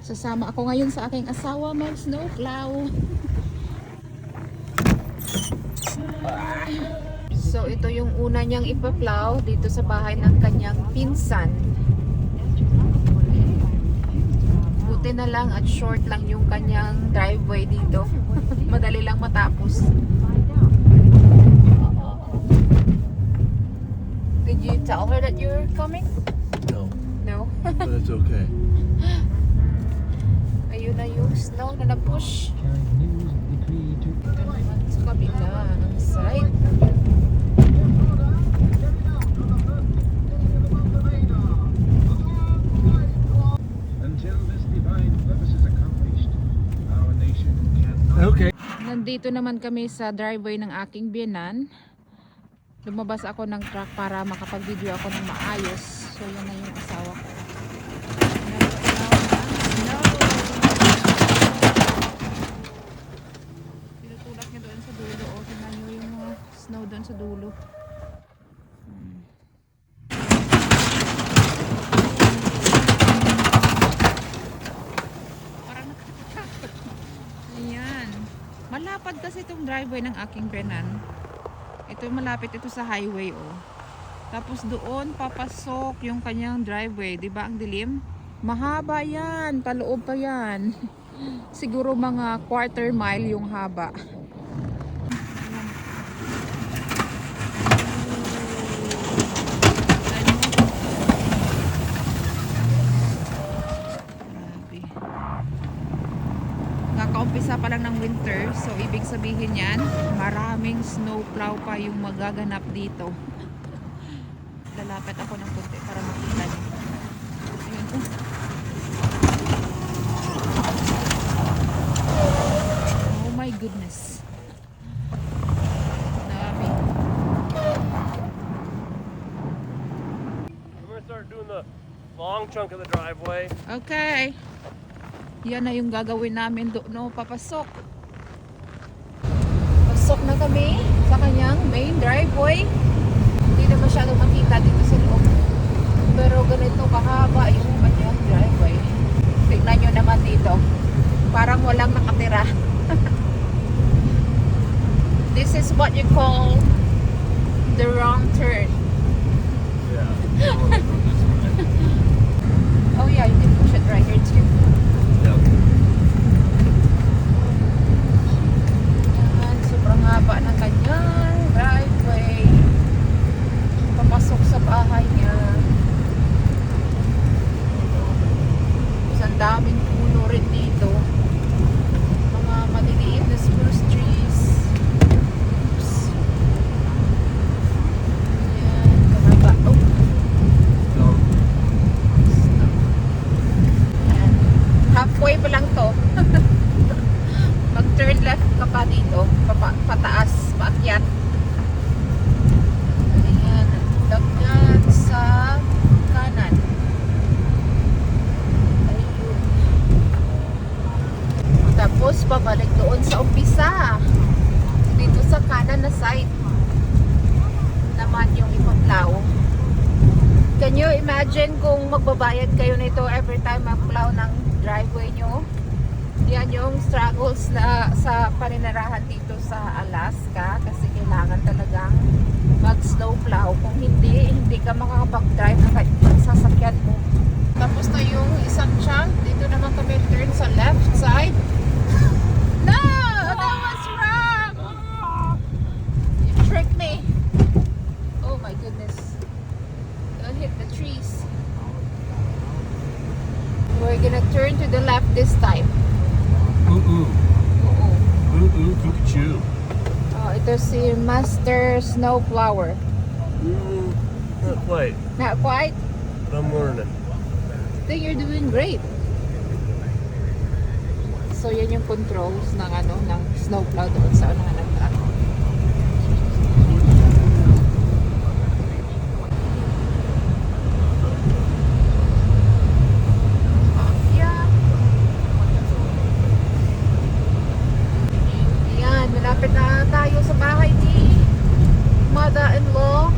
Sasama ako ngayon sa aking asawa mag-snowplow. So ito yung una niyang ipaplow dito sa bahay ng kanyang pinsan. Buti na lang at short lang yung kanyang driveway dito. Madali lang matapos. Did you tell her that you're coming? No, No? but it's okay. Ayun na yung snow na na-push. Ito naman sa kabila, ang side. Until this divine purpose is accomplished, our nation cannot. Okay. Nandito naman kami sa driveway ng aking biyenan. Lumabas ako ng truck para makapag-video ako ng maayos. So yan na yung asawa ko. Tinutulak niya doon sa dulo. O, tingnan nyo yung mga snow doon sa dulo. Parang nakakatakot. Ayan. Malapad kasi itong driveway ng aking biyenan. Ito malapit ito sa highway, oh. Tapos doon papasok yung kanyang driveway, 'di ba? Ang dilim. Mahaba 'yan, paloob pa 'yan. Siguro mga quarter mile yung haba. Kakaumpisa pa lang ng winter, so ibig sabihin yan, maraming snowplow pa yung magaganap dito. Lalapit ako ng konti para makita niyo. Ayun po. Oh my goodness. Dami. We're gonna start doing the long chunk of the driveway. Okay. Yan na yung gagawin namin doon, no, papasok. Pasok na kami sa kanyang main driveway. Hindi na masyadong makita dito sa loob. Pero ganito kahaba yung kanyang driveway. Tignan nyo naman dito. Parang walang nakatira. This is what you call the wrong turn. Yeah. Oh yeah, you can push it right here too. Yep. Yan, sobrang haba ng kanyang driveway. Papasok sa bahay niya. Tapos ang daming puno rin dito. Mga maliliit na spruce trees. Oops. Yan, kahaba. Oh. Yan. Halfway pa lang to. Mag turn left ka pa dito. Pataas, paakyat. Ayan, lagyan sa kanan. Ayun. Tapos pabalik doon sa umpisa. Dito sa kanan na side naman yung ipaplow. Can you imagine kung magbabayad kayo nito every time mag-plow ng driveway nyo? Yan yung struggles na sa paninirahan dito sa Alaska kasi kailangan talagang mag-snowplow. Kung hindi ka makakapag-drive ng sasakyan mo. Tapos na yung isang chunk. Dito naman kami turn sa left side. No! That was wrong! You tricked me. Oh my goodness. Don't hit the trees. We're gonna turn to the left this time. Ooh, Oo. Pikachu. Oh, ito si Master Snowplower. Not quite, Not quite. but I'm learning. I think you're doing great. So yan yung controls ng ng snowplow doon sa unahan ng truck. Yeah. Yan, malapit na tayo sa bahay ni mother-in-law.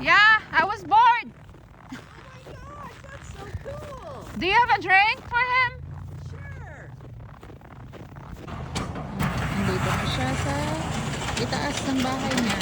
Yeah, I was bored. Oh my gosh, that's so cool. Do you have a drink for him? Nandito na siya sa itaas ng bahay niya.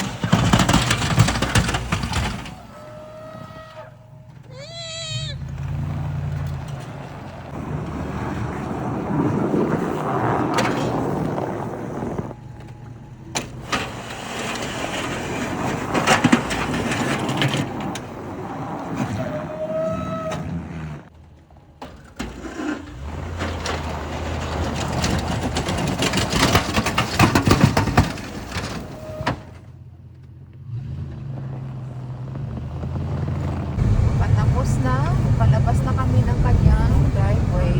Patapos na, palabas na kami ng kanyang driveway.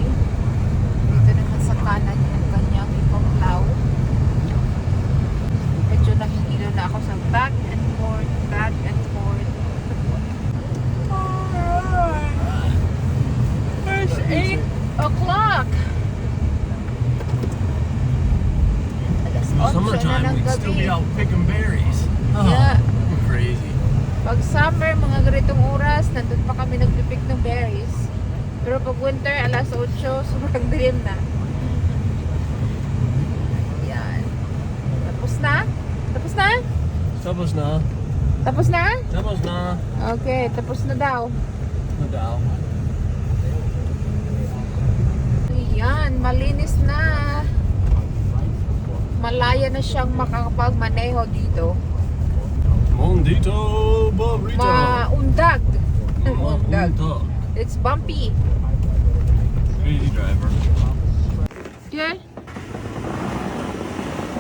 Dito naman sa kanan yung kanyang ipang-plow. Medyo nahihilo na ako sa back and forth, back and forth. It's 8 o'clock. Alas 8 Summertime, na ng we'd still be gabi. out picking berries. Oh, Yeah. crazy. Pag summer, mga ganitong oras, nandun pa kami nagpipick ng berries. Pero pag winter, alas 8, sobrang dilim na. Yan. Tapos na? Tapos na? Tapos na. Tapos na? Tapos na. Okay, tapos na daw. Nadal. Yan, malinis na. Malaya na siyang makakapagmaneho dito. Mondito burrito. Maundag. Maundag. Maunta. It's bumpy. Crazy driver. Good.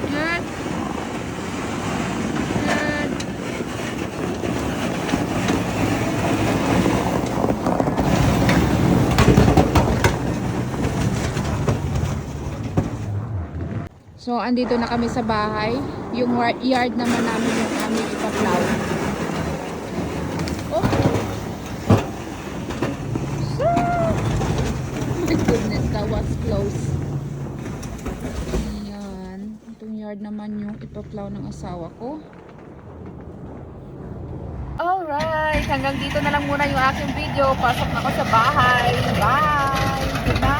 Good. Good. So, andito na kami sa bahay. Yung yard naman namin yung aming ipaplow. Oh! My goodness, that was close. Ayan. Itong yard naman yung ipaplow ng asawa ko. Alright, hanggang dito na lang muna yung aking video. Pasok na ako sa bahay. Bye! Good night!